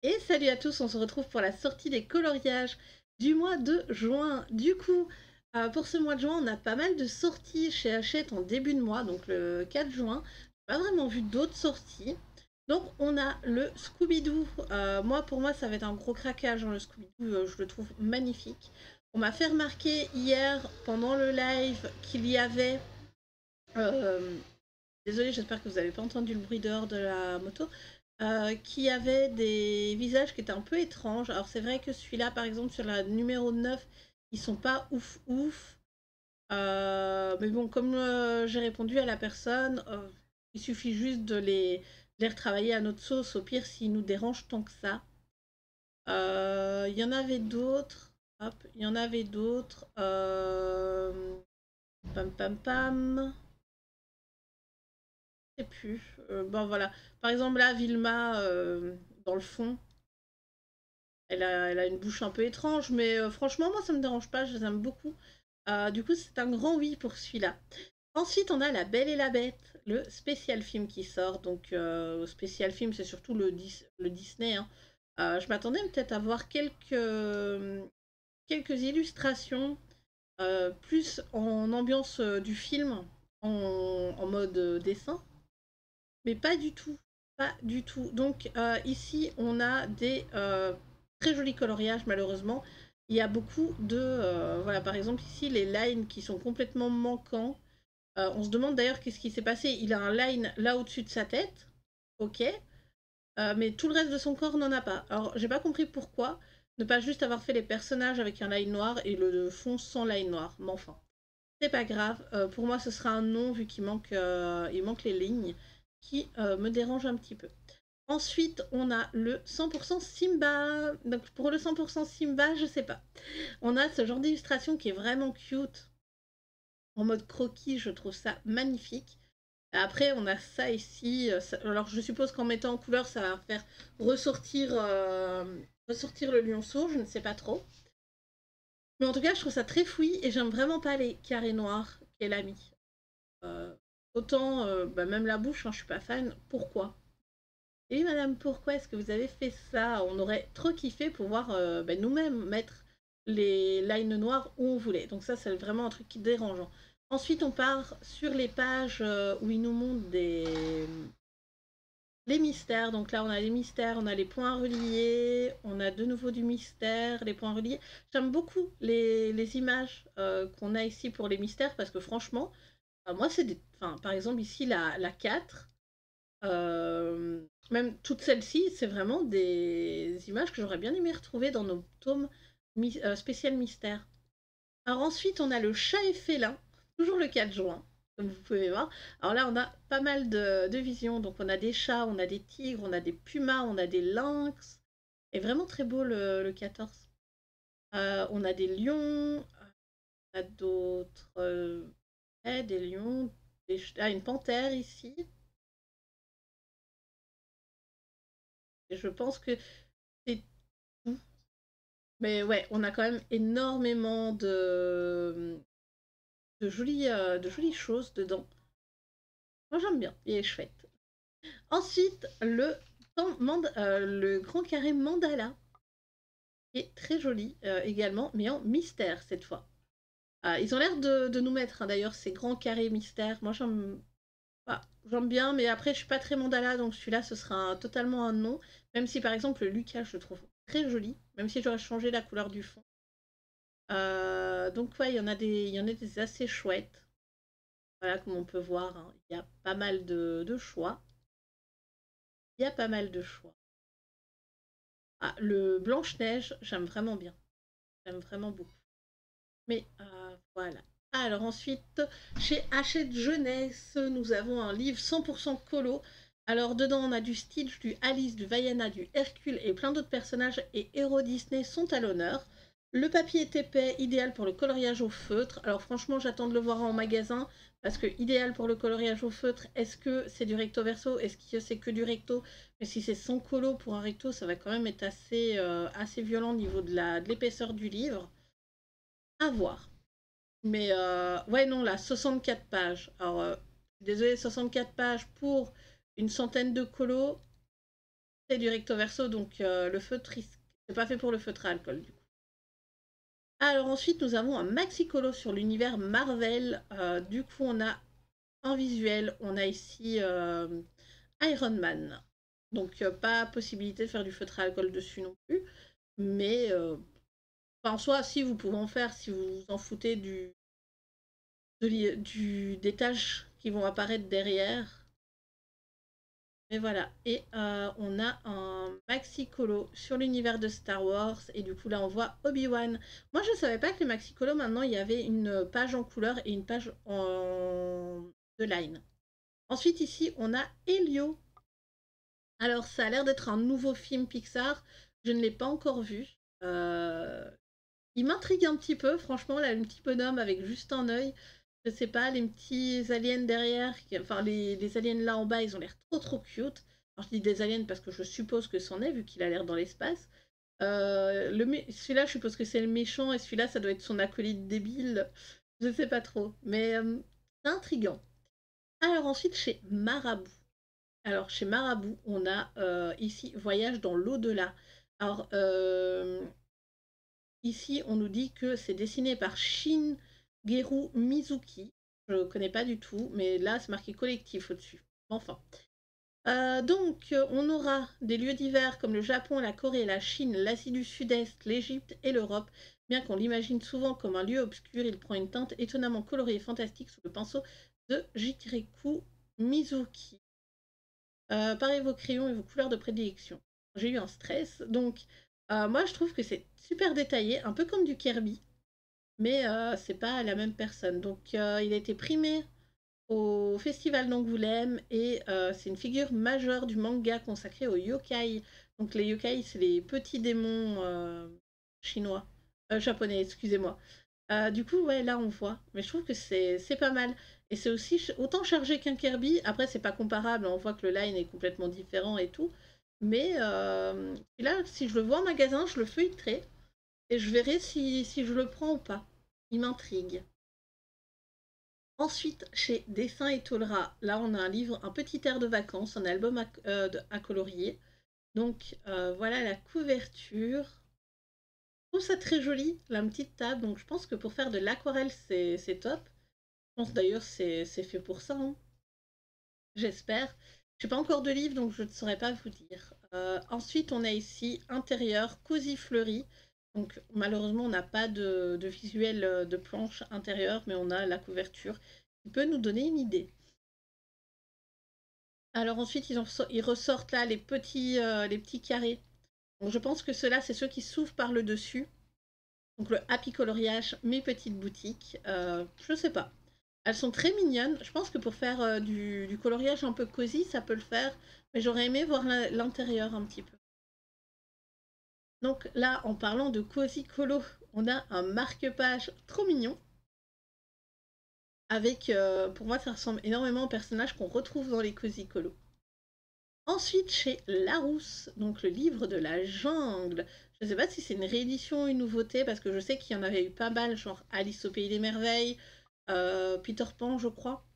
Et salut à tous, on se retrouve pour la sortie des coloriages du mois de juin. Du coup, pour ce mois de juin, on a pas mal de sorties chez Hachette en début de mois, donc le 4 juin. J'ai pas vraiment vu d'autres sorties. Donc on a le Scooby-Doo. Pour moi, ça va être un gros craquage, hein, le Scooby-Doo, je le trouve magnifique. On m'a fait remarquer hier, pendant le live, qu'il y avait... euh, Désolée, j'espère que vous n'avez pas entendu le bruit dehors de la moto. Qui avait des visages qui étaient un peu étranges. Alors c'est vrai que celui-là, par exemple, sur la numéro 9, ils sont pas ouf ouf. Mais bon, comme j'ai répondu à la personne, il suffit juste de les retravailler à notre sauce, au pire s'ils nous dérangent tant que ça. Il y en avait d'autres. Hop, il y en avait d'autres. Pam pam pam. Je sais plus. Bon voilà. Par exemple là, Vilma, dans le fond, elle a une bouche un peu étrange, mais franchement, moi, ça me dérange pas, je les aime beaucoup. Du coup, c'est un grand oui pour celui-là. Ensuite, on a La Belle et la Bête, le spécial film qui sort. Donc, spécial film, c'est surtout le Disney, hein. Je m'attendais peut-être à voir quelques illustrations, plus en ambiance du film, en mode dessin, mais pas du tout. Pas du tout. Donc ici, on a des très jolis coloriages, malheureusement. Il y a beaucoup de... voilà, par exemple, ici, les lines qui sont complètement manquants. On se demande d'ailleurs qu'est-ce qui s'est passé. Il a un line là au-dessus de sa tête. Ok. Mais tout le reste de son corps n'en a pas. Alors, j'ai pas compris pourquoi. Ne pas juste avoir fait les personnages avec un line noir et le fond sans line noir. Mais enfin, c'est pas grave. Pour moi, ce sera un non vu qu'il manque les lignes qui me dérangent un petit peu. Ensuite, on a le 100% Simba. Donc pour le 100% Simba, je sais pas. On a ce genre d'illustration qui est vraiment cute. En mode croquis, je trouve ça magnifique. Après, on a ça ici. Alors je suppose qu'en mettant en couleur, ça va faire ressortir le lionceau, je ne sais pas trop. Mais en tout cas, je trouve ça très fouillis et j'aime vraiment pas les carrés noirs qu'elle a mis. Euh, Autant, même la bouche, hein, je suis pas fan. Pourquoi? Et oui, madame, pourquoi est-ce que vous avez fait ça? On aurait trop kiffé pouvoir nous-mêmes mettre les lines noires où on voulait. Donc ça, c'est vraiment un truc qui est dérangeant. Ensuite, on part sur les pages où ils nous montrent les mystères. Donc là, on a les mystères, on a les points reliés, on a de nouveau du mystère, les points reliés. J'aime beaucoup les images qu'on a ici pour les mystères parce que franchement, moi, c'est des... Enfin, par exemple, ici, la 4, même toutes celles-ci, c'est vraiment des images que j'aurais bien aimé retrouver dans nos tomes spécial mystère. Alors ensuite, on a le chat et félin, toujours le 4 juin, comme vous pouvez voir. Alors là, on a pas mal de visions. Donc on a des chats, on a des tigres, on a des pumas, on a des lynx. Et vraiment très beau le 14. On a des lions, on a d'autres... des lions, une panthère ici. Et je pense que c'est tout. Mais ouais, on a quand même énormément de jolies choses dedans. Moi j'aime bien, il est chouette. Ensuite, le grand carré mandala, qui est très joli également, mais en mystère cette fois. Ils ont l'air de nous mettre, hein, d'ailleurs, ces grands carrés mystères. Moi j'aime bien, mais après je suis pas très mandala, donc celui-là ce sera totalement un non. Même si par exemple le Lucas je le trouve très joli, même si j'aurais changé la couleur du fond. Donc ouais, il y en a des assez chouettes. Voilà, comme on peut voir, hein, il y a pas mal de choix. Il y a pas mal de choix. Ah, le Blanche-Neige, j'aime vraiment bien. J'aime vraiment beaucoup. Mais voilà. Alors ensuite, chez Hachette Jeunesse, nous avons un livre 100% colo. Alors dedans, on a du Stitch, du Alice, du Vaiana, du Hercule et plein d'autres personnages et héros Disney sont à l'honneur. Le papier est épais, idéal pour le coloriage au feutre. Alors franchement, j'attends de le voir en magasin parce que idéal pour le coloriage au feutre, est-ce que c'est du recto verso? Est-ce que c'est que du recto? Mais si c'est sans colo pour un recto, ça va quand même être assez violent au niveau de l'épaisseur du livre. À voir. Mais ouais, non, là, 64 pages. Alors, désolé, 64 pages pour une centaine de colos, c'est du recto verso, donc le feutre, c'est pas fait pour le feutre à alcool du coup. Alors ensuite, nous avons un maxi colo sur l'univers Marvel. Du coup, on a en visuel, on a ici Iron Man. Donc pas possibilité de faire du feutre à alcool dessus non plus. Mais enfin, en soi, si vous pouvez en faire, si vous vous en foutez des tâches qui vont apparaître derrière. Mais voilà, et on a un maxi colo sur l'univers de Star Wars, et du coup là on voit Obi-Wan. Moi je savais pas que les maxi colo maintenant il y avait une page en couleur et une page de line. Ensuite ici on a Helio. Alors ça a l'air d'être un nouveau film Pixar, je ne l'ai pas encore vu. Il m'intrigue un petit peu, franchement là le petit bonhomme avec juste un œil. Je sais pas, les petits aliens derrière, enfin les aliens là en bas, ils ont l'air trop cute. Alors je dis des aliens parce que je suppose que c'en est, vu qu'il a l'air dans l'espace. Celui-là, je suppose que c'est le méchant, et celui-là, ça doit être son acolyte débile. Je sais pas trop, mais c'est intriguant. Alors ensuite, chez Marabout. Alors chez Marabout, on a ici Voyage dans l'au-delà. Alors ici, on nous dit que c'est dessiné par Shigeru Mizuki. Je ne connais pas du tout, mais là, c'est marqué collectif au-dessus. Enfin. Donc, on aura des lieux divers comme le Japon, la Corée, la Chine, l'Asie du Sud-Est, l'Égypte et l'Europe. Bien qu'on l'imagine souvent comme un lieu obscur, il prend une teinte étonnamment colorée et fantastique sous le pinceau de Shigeru Mizuki. Parez vos crayons et vos couleurs de prédilection. J'ai eu un stress, donc moi je trouve que c'est super détaillé, un peu comme du Kirby, mais c'est pas la même personne. Donc il a été primé au Festival d'Angoulême, et c'est une figure majeure du manga consacré aux yokai. Donc les yokai, c'est les petits démons chinois, japonais, excusez-moi. Du coup, ouais, là on voit, mais je trouve que c'est pas mal. Et c'est aussi autant chargé qu'un Kirby. Après, c'est pas comparable, on voit que le line est complètement différent et tout. Mais là, si je le vois en magasin, je le feuilleterai et je verrai si je le prends ou pas. Il m'intrigue. Ensuite, chez Dessin et Tolera, là on a un livre, un petit air de vacances, un album à colorier. Donc voilà la couverture. Je trouve ça très joli, la petite table. Donc je pense que pour faire de l'aquarelle, c'est top. Je pense d'ailleurs c'est fait pour ça, hein. J'espère. Je n'ai pas encore de livre, donc je ne saurais pas vous dire. Ensuite, on a ici intérieur, cosy fleuri. Donc malheureusement, on n'a pas de visuel de planche intérieure, mais on a la couverture qui peut nous donner une idée. Alors ensuite, ils ressortent là les petits carrés. Donc je pense que ceux-là, c'est ceux qui s'ouvrent par le dessus. Donc le Happy Coloriage, mes petites boutiques. Je sais pas. Elles sont très mignonnes. Je pense que pour faire du coloriage un peu cosy, ça peut le faire. Mais j'aurais aimé voir l'intérieur un petit peu. Donc là, en parlant de cosy colo, on a un marque-page trop mignon. Avec, pour moi, ça ressemble énormément au personnage qu'on retrouve dans les cosy colo. Ensuite, chez Larousse, donc le livre de la jungle. Je ne sais pas si c'est une réédition ou une nouveauté, parce que je sais qu'il y en avait eu pas mal, genre Alice au Pays des Merveilles, Peter Pan, je crois.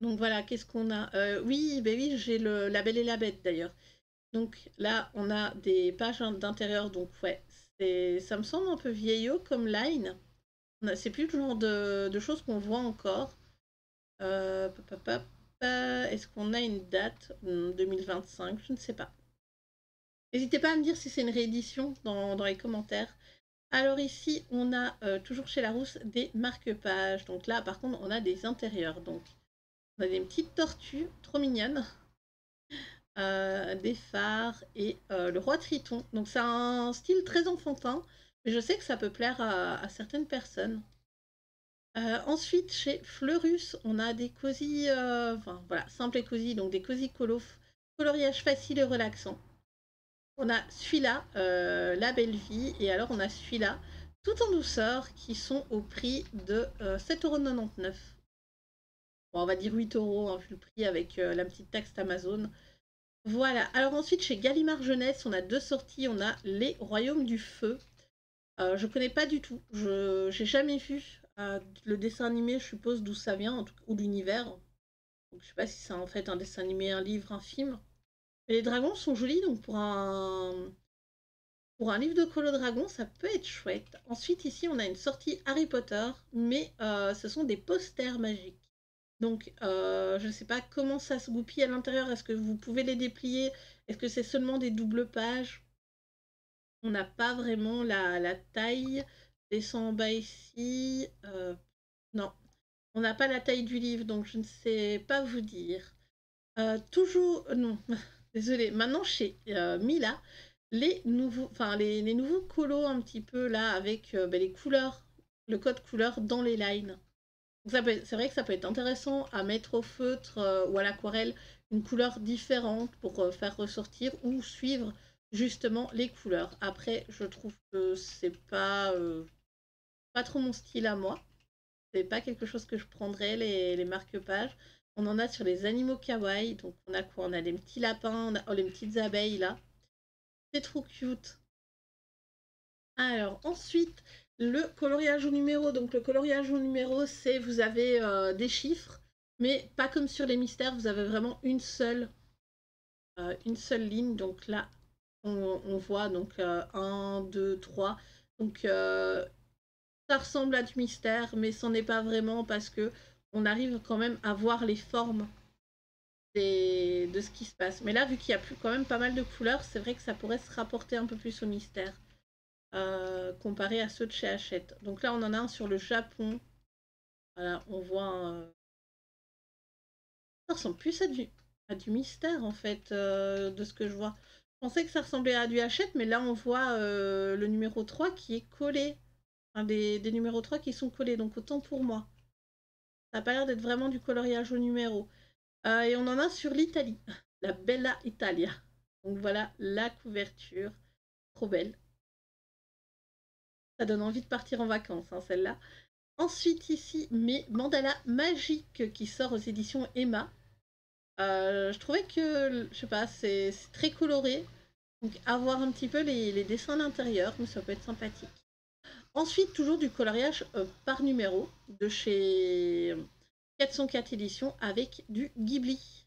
Donc voilà, qu'est-ce qu'on a Oui, ben oui, j'ai La Belle et la Bête d'ailleurs. Donc là, on a des pages d'intérieur, donc ouais, ça me semble un peu vieillot comme line. C'est plus le genre de choses qu'on voit encore. Pop, pop, pop. Est-ce qu'on a une date 2025? Je ne sais pas. N'hésitez pas à me dire si c'est une réédition dans les commentaires. Alors ici, on a toujours chez Larousse des marque-pages. Donc là, par contre, on a des intérieurs. Donc on a des petites tortues, trop mignonnes. Des phares et le roi Triton. Donc c'est un style très enfantin, mais je sais que ça peut plaire à certaines personnes. Ensuite, chez Fleurus, on a des cosy, enfin voilà, simple et cosy, donc des cosy coloriage facile et relaxant. On a celui-là, La Belle Vie, et alors on a celui-là, Tout en douceur, qui sont au prix de 7,99 €. Bon, on va dire 8 € hein, vu le prix avec la petite taxe Amazon. Voilà, alors ensuite chez Gallimard Jeunesse, on a deux sorties, on a Les Royaumes du Feu. Je connais pas du tout, j'ai jamais vu le dessin animé, je suppose d'où ça vient, en tout cas, ou l'univers. Donc, je sais pas si c'est en fait un dessin animé, un livre, un film. Et les dragons sont jolis, donc pour un livre de Colo Dragon, ça peut être chouette. Ensuite, ici, on a une sortie Harry Potter, mais ce sont des posters magiques. Donc, je ne sais pas comment ça se goupille à l'intérieur. Est-ce que vous pouvez les déplier? Est-ce que c'est seulement des doubles pages? On n'a pas vraiment la taille. Je descends en bas ici. Non, on n'a pas la taille du livre, donc je ne sais pas vous dire. Toujours, non, désolé. Maintenant, chez Mila, les nouveaux, enfin les nouveaux colos un petit peu là avec les couleurs, le code couleur dans les lines. C'est vrai que ça peut être intéressant à mettre au feutre ou à l'aquarelle une couleur différente pour faire ressortir ou suivre justement les couleurs. Après, je trouve que c'est pas trop mon style à moi. C'est pas quelque chose que je prendrais, les marque-pages. On en a sur les animaux kawaii. Donc on a quoi? On a les petits lapins, on a les petites abeilles là. C'est trop cute. Alors ensuite, le coloriage au numéro. Donc le coloriage au numéro, c'est vous avez des chiffres, mais pas comme sur les mystères, vous avez vraiment une seule ligne. Donc là, on voit donc 1, 2, 3. Donc ça ressemble à du mystère, mais c'en est pas vraiment parce que on arrive quand même à voir les formes de ce qui se passe. Mais là, vu qu'il y a plus, quand même pas mal de couleurs, c'est vrai que ça pourrait se rapporter un peu plus au mystère comparé à ceux de chez Hachette. Donc là, on en a un sur le Japon. Voilà, on voit ça ressemble plus à du mystère en fait, de ce que je vois. Je pensais que ça ressemblait à du Hachette, mais là, on voit le numéro 3 qui est collé. Enfin, des numéros 3 qui sont collés, donc autant pour moi. Ça n'a pas l'air d'être vraiment du coloriage au numéro. Et on en a sur l'Italie, la Bella Italia. Donc voilà la couverture, trop belle. Ça donne envie de partir en vacances, hein, celle-là. Ensuite ici, mes mandalas magiques qui sort aux éditions Emma. Je trouvais que, je sais pas, c'est très coloré. Donc à voir un petit peu les dessins à l'intérieur, mais ça peut être sympathique. Ensuite, toujours du coloriage par numéro de chez 404 éditions avec du Ghibli.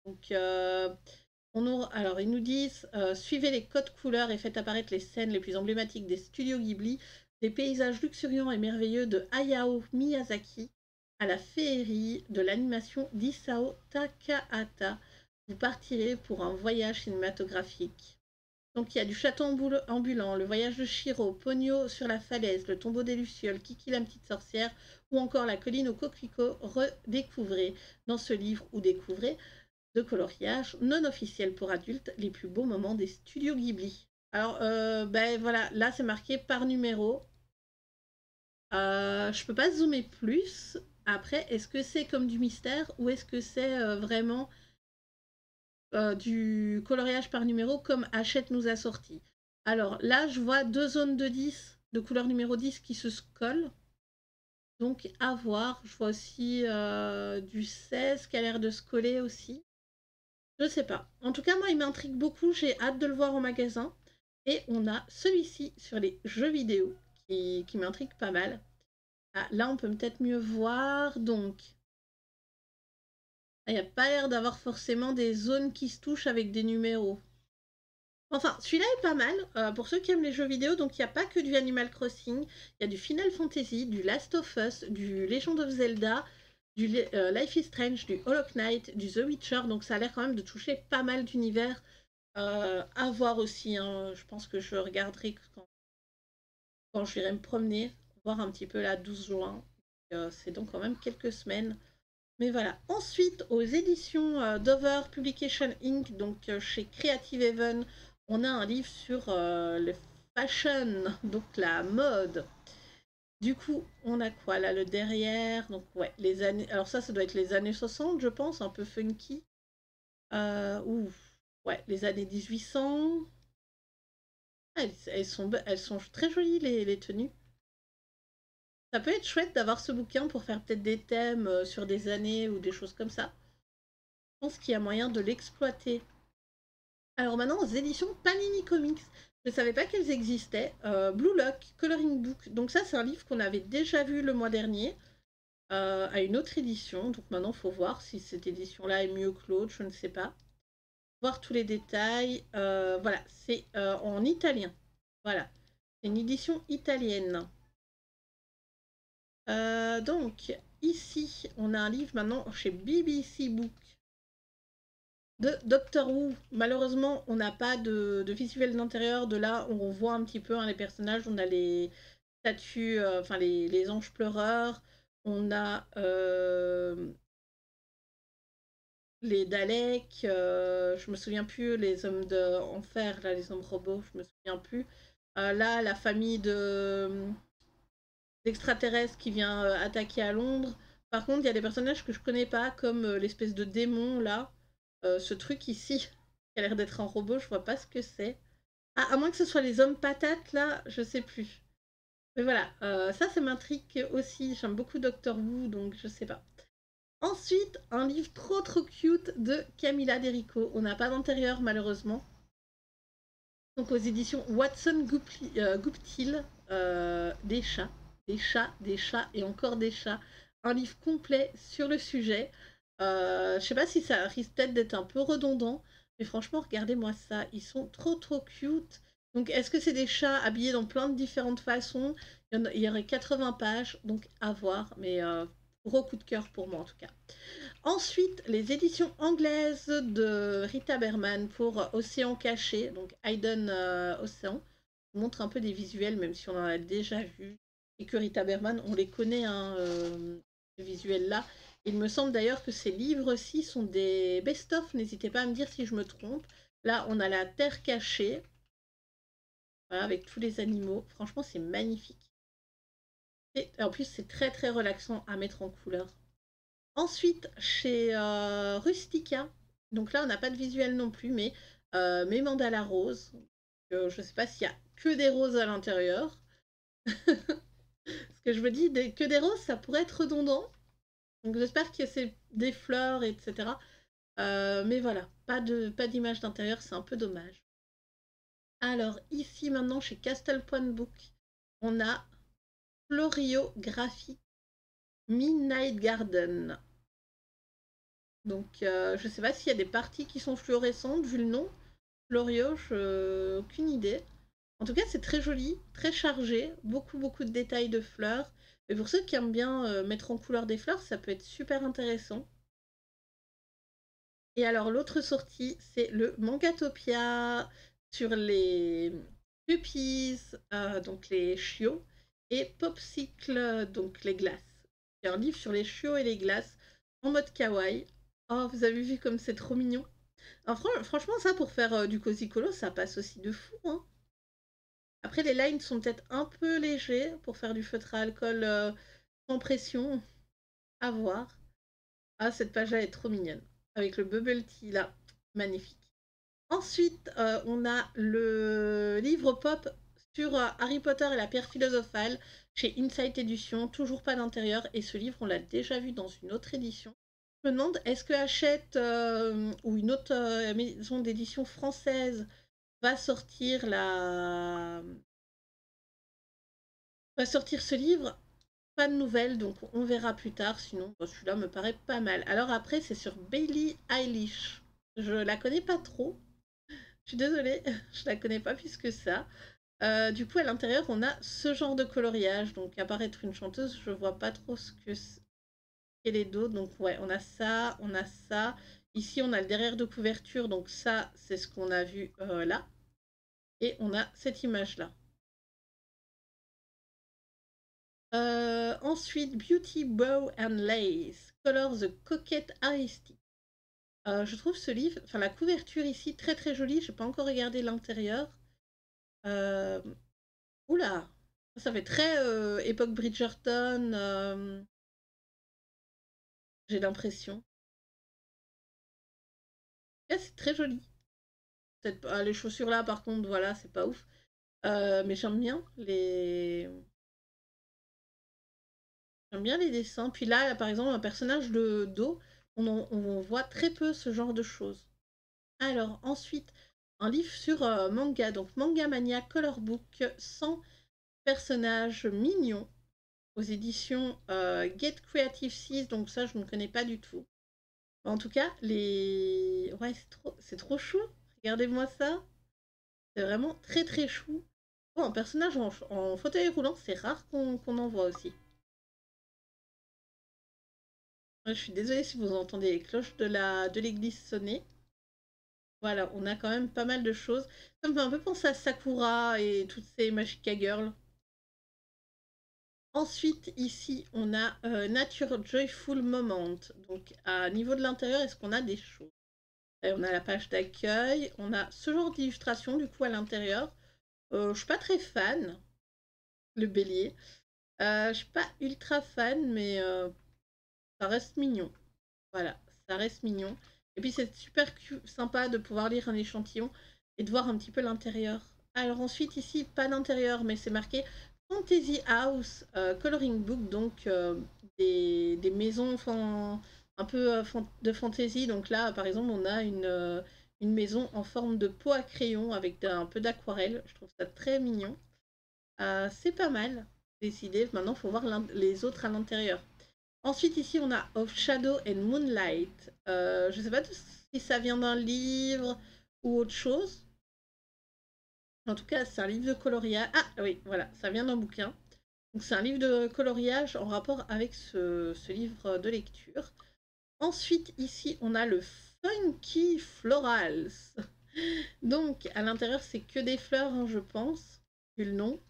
Donc alors, ils nous disent suivez les codes couleurs et faites apparaître les scènes les plus emblématiques des studios Ghibli, des paysages luxuriants et merveilleux de Hayao Miyazaki à la féerie de l'animation d'Isao Takahata. Vous partirez pour un voyage cinématographique. Donc il y a du château ambulant, le voyage de Shiro, Pogno sur la falaise, le tombeau des Lucioles, Kiki la petite sorcière ou encore la colline aux coquelicots. Redécouvrez dans ce livre ou découvrez de coloriage non officiel pour adultes, les plus beaux moments des studios Ghibli. Alors, ben voilà, là c'est marqué par numéro. Je peux pas zoomer plus. Après, est-ce que c'est comme du mystère ou est-ce que c'est vraiment du coloriage par numéro comme Hachette nous a sorti? Alors là, je vois deux zones de 10, de couleur numéro 10 qui se collent. Donc à voir. Je vois aussi du 16 qui a l'air de se coller aussi. Je sais pas. En tout cas, moi, il m'intrigue beaucoup. J'ai hâte de le voir en magasin. Et on a celui-ci sur les jeux vidéo qui m'intrigue pas mal. Ah, là, on peut peut-être mieux voir. Donc, il n'y a pas l'air d'avoir forcément des zones qui se touchent avec des numéros. Enfin, celui-là est pas mal pour ceux qui aiment les jeux vidéo. Donc, il n'y a pas que du Animal Crossing. Il y a du Final Fantasy, du Last of Us, du Legend of Zelda, du Life is Strange, du Hollow Knight, du The Witcher. Donc, ça a l'air quand même de toucher pas mal d'univers. À voir aussi, hein. Je pense que je regarderai quand j'irai me promener, voir un petit peu la 12 juin. C'est donc quand même quelques semaines. Mais voilà. Ensuite, aux éditions Dover Publication Inc., donc chez Creative Haven, on a un livre sur le fashion, donc la mode. Du coup, on a quoi là, le derrière? Donc ouais, les années. Alors ça doit être les années 60, je pense, un peu funky. Ouh, ouais, les années 1800. Ah, elles sont très jolies les tenues. Ça peut être chouette d'avoir ce bouquin pour faire peut-être des thèmes sur des années ou des choses comme ça. Je pense qu'il y a moyen de l'exploiter. Alors maintenant, aux éditions Panini Comics. Je ne savais pas qu'elles existaient. Blue Lock, Coloring Book. Donc ça, c'est un livre qu'on avait déjà vu le mois dernier à une autre édition. Donc maintenant, il faut voir si cette édition-là est mieux que l'autre, je ne sais pas. voir tous les détails. Voilà, c'est en italien. Voilà, c'est une édition italienne. Donc, ici, on a un livre maintenant chez BBC Book de Doctor Who. Malheureusement, on n'a pas de visuel d'intérieur. De là, on voit un petit peu hein, les personnages. On a les statues, enfin les anges pleureurs. On a les Daleks. Je me souviens plus. Les hommes de enfer, là, les hommes robots. Je me souviens plus. Là, la famille d'extraterrestres qui vient attaquer à Londres. Par contre, il y a des personnages que je connais pas, comme l'espèce de démon là. Ce truc ici, qui a l'air d'être un robot, je vois pas ce que c'est. Ah, à moins que ce soit les hommes patates là, je sais plus. Mais voilà, ça m'intrigue aussi. J'aime beaucoup Doctor Who, donc je sais pas. Ensuite, un livre trop cute de Camilla Derico. On n'a pas d'intérieur malheureusement. Donc aux éditions Watson Guptill, des chats, des chats, des chats et encore des chats. Un livre complet sur le sujet. Je sais pas si ça risque peut-être d'être un peu redondant, mais franchement, regardez-moi ça. Ils sont trop cute. Donc, est-ce que c'est des chats habillés dans plein de différentes façons? Il y aurait 80 pages, donc à voir. Mais gros coup de cœur pour moi en tout cas. Ensuite, les éditions anglaises de Rita Berman pour Océan caché, donc Hidden Ocean, montre un peu des visuels, même si on en a déjà vu. Et que Rita Berman, on les connaît, hein, ces visuels-là. Il me semble d'ailleurs que ces livres-ci sont des best-of, n'hésitez pas à me dire si je me trompe. Là, on a la Terre cachée, voilà, avec tous les animaux. Franchement, c'est magnifique. Et en plus, c'est très relaxant à mettre en couleur. Ensuite, chez Rustica, donc là on n'a pas de visuel non plus, mais mes mandalas roses. Je ne sais pas s'il y a que des roses à l'intérieur. Ce que je me dis, que des roses, ça pourrait être redondant. Donc j'espère que c'est des fleurs, etc. Mais voilà, pas d'image d'intérieur, c'est un peu dommage. Alors ici maintenant chez Castle Point Book, on a Florio Graphique Midnight Garden. Donc, je sais pas s'il y a des parties qui sont fluorescentes, vu le nom. Florio, aucune idée. En tout cas, c'est très joli, très chargé, beaucoup de détails de fleurs. Et pour ceux qui aiment bien mettre en couleur des fleurs, ça peut être super intéressant. Et alors, l'autre sortie, c'est le Mangatopia sur les puppies, donc les chiots, et Popsicle, donc les glaces. C'est un livre sur les chiots et les glaces en mode kawaii. Oh, vous avez vu comme c'est trop mignon. Alors, franchement, ça, pour faire du cozy colo, ça passe aussi de fou, hein. Après, les lines sont peut-être un peu légers pour faire du feutre à alcool sans pression. À voir. Ah, cette page-là est trop mignonne. Avec le bubble tea, là. Magnifique. Ensuite, on a le livre pop sur Harry Potter et la pierre philosophale chez Insight Édition. Toujours pas d'intérieur. Et ce livre, on l'a déjà vu dans une autre édition. Je me demande, est-ce que Hachette ou une autre maison d'édition française va sortir va sortir ce livre? Pas de nouvelles, donc on verra plus tard. Sinon, celui-là me paraît pas mal. Alors après, c'est sur Bailey Eilish. Je la connais pas trop. Je suis désolée, je la connais pas plus que ça. Du coup, à l'intérieur, on a ce genre de coloriage. Donc, à part être une chanteuse, je vois pas trop ce que qu'elle est d'autre. Donc, ouais, on a ça, on a ça. Ici, on a le derrière de couverture. Donc, ça, c'est ce qu'on a vu là. Et on a cette image-là. Ensuite, Beauty Bow and Lace, Color the Coquette Artistic. Je trouve ce livre, enfin la couverture ici très jolie. J'ai pas encore regardé l'intérieur. Euh, Oula, ça fait très époque Bridgerton. J'ai l'impression. C'est très joli. Les chaussures là, par contre, voilà, c'est pas ouf. Mais j'aime bien les dessins. Puis là, par exemple, un personnage de dos, on voit très peu ce genre de choses. Alors, ensuite, un livre sur manga, donc Manga Mania Color Book, 100 personnages mignons aux éditions Get Creative 6, donc ça, je ne connais pas du tout. En tout cas, les... Ouais, c'est trop chou. Regardez-moi ça. C'est vraiment très très chou. Oh, un personnage en fauteuil roulant, c'est rare qu'on en voit aussi. Je suis désolée si vous entendez les cloches de l'église sonner. Voilà, on a quand même pas mal de choses. Ça me fait un peu penser à Sakura et toutes ces Magica Girls. Ensuite, ici, on a Nature Joyful Moment. Donc, à niveau de l'intérieur, est-ce qu'on a des choses? Et on a la page d'accueil. On a ce genre d'illustration, du coup, à l'intérieur. Je suis pas très fan. Le bélier. Je suis pas ultra fan, mais ça reste mignon. Voilà, ça reste mignon. Et puis c'est super sympa de pouvoir lire un échantillon et de voir un petit peu l'intérieur. Alors ensuite ici, pas d'intérieur, mais c'est marqué Fantasy House Coloring Book, donc des maisons un peu de fantasy. Donc là, par exemple, on a une maison en forme de pot à crayon avec un peu d'aquarelle. Je trouve ça très mignon. C'est pas mal décidé. Maintenant, il faut voir les autres à l'intérieur. Ensuite, ici, on a Of Shadow and Moonlight. Je ne sais pas si ça vient d'un livre ou autre chose. En tout cas, c'est un livre de coloriage. Ah oui, voilà, ça vient d'un bouquin. Donc, c'est un livre de coloriage en rapport avec ce livre de lecture. Ensuite, ici, on a le Funky Florals. Donc, à l'intérieur, c'est que des fleurs, hein, je pense, vu le nom.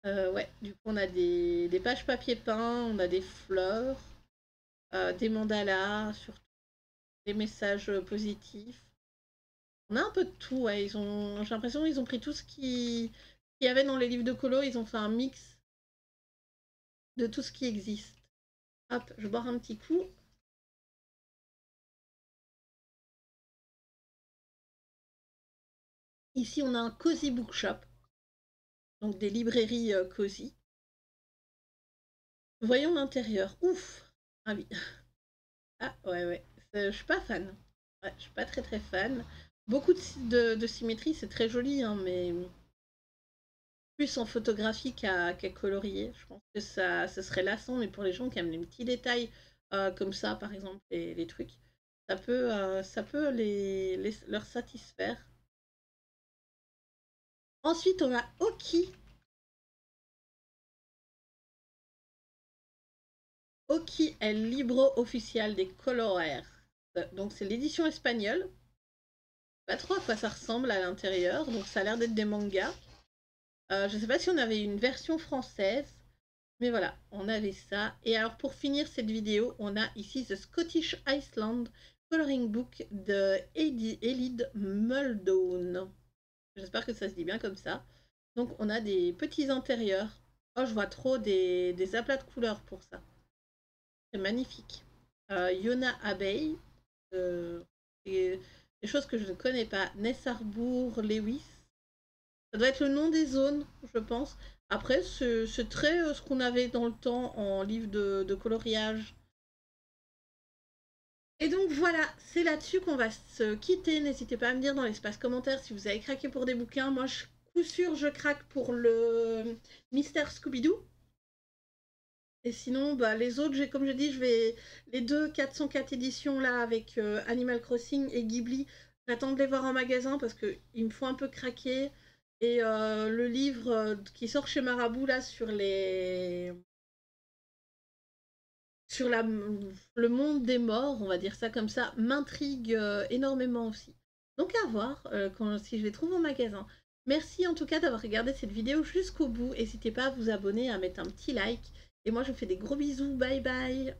Ouais, du coup, on a des pages papier peint, on a des fleurs, des mandalas, surtout des messages positifs. On a un peu de tout, ouais. J'ai l'impression qu'ils ont pris tout ce qu'il y avait dans les livres de colo, ils ont fait un mix de tout ce qui existe. Hop, je vais boire un petit coup. Ici, on a un cozy bookshop, donc des librairies cozy. Voyons l'intérieur. Ouf! Ah oui. Ah ouais, ouais. Je suis pas fan. Ouais, je suis pas très très fan. Beaucoup de symétrie, c'est très joli, hein, mais plus en photographie qu'à colorier. Je pense que ça serait lassant, mais pour les gens qui aiment les petits détails comme ça, par exemple, les trucs, ça peut leur satisfaire. Ensuite, on a Oki. Oki est le libro officiel des colores. Donc, c'est l'édition espagnole. Pas trop à quoi ça ressemble à l'intérieur, donc ça a l'air d'être des mangas. Je ne sais pas si on avait une version française, mais voilà, on avait ça. Et alors pour finir cette vidéo, on a ici The Scottish Iceland Coloring Book de Elid Muldoon. J'espère que ça se dit bien comme ça. Donc on a des petits intérieurs. Oh, je vois trop des aplats de couleurs pour ça. C'est magnifique. Yona Abbey. Des choses que je ne connais pas. Nessarbourg Lewis. Ça doit être le nom des zones, je pense. Après, c'est très ce qu'on avait dans le temps en livre de coloriage. Et donc voilà, c'est là-dessus qu'on va se quitter. N'hésitez pas à me dire dans l'espace commentaire si vous avez craqué pour des bouquins. Moi, coup sûr, je craque pour le Mystère Scooby-Doo. Et sinon, bah, les autres, comme je dis, les deux 404 éditions là avec Animal Crossing et Ghibli, j'attends de les voir en magasin parce qu'ils me font un peu craquer. Et le livre qui sort chez Marabout là sur le monde des morts, on va dire ça comme ça, m'intrigue énormément aussi. Donc à voir si je les trouve en magasin. Merci en tout cas d'avoir regardé cette vidéo jusqu'au bout. N'hésitez pas à vous abonner, à mettre un petit like. Et moi je vous fais des gros bisous. Bye bye.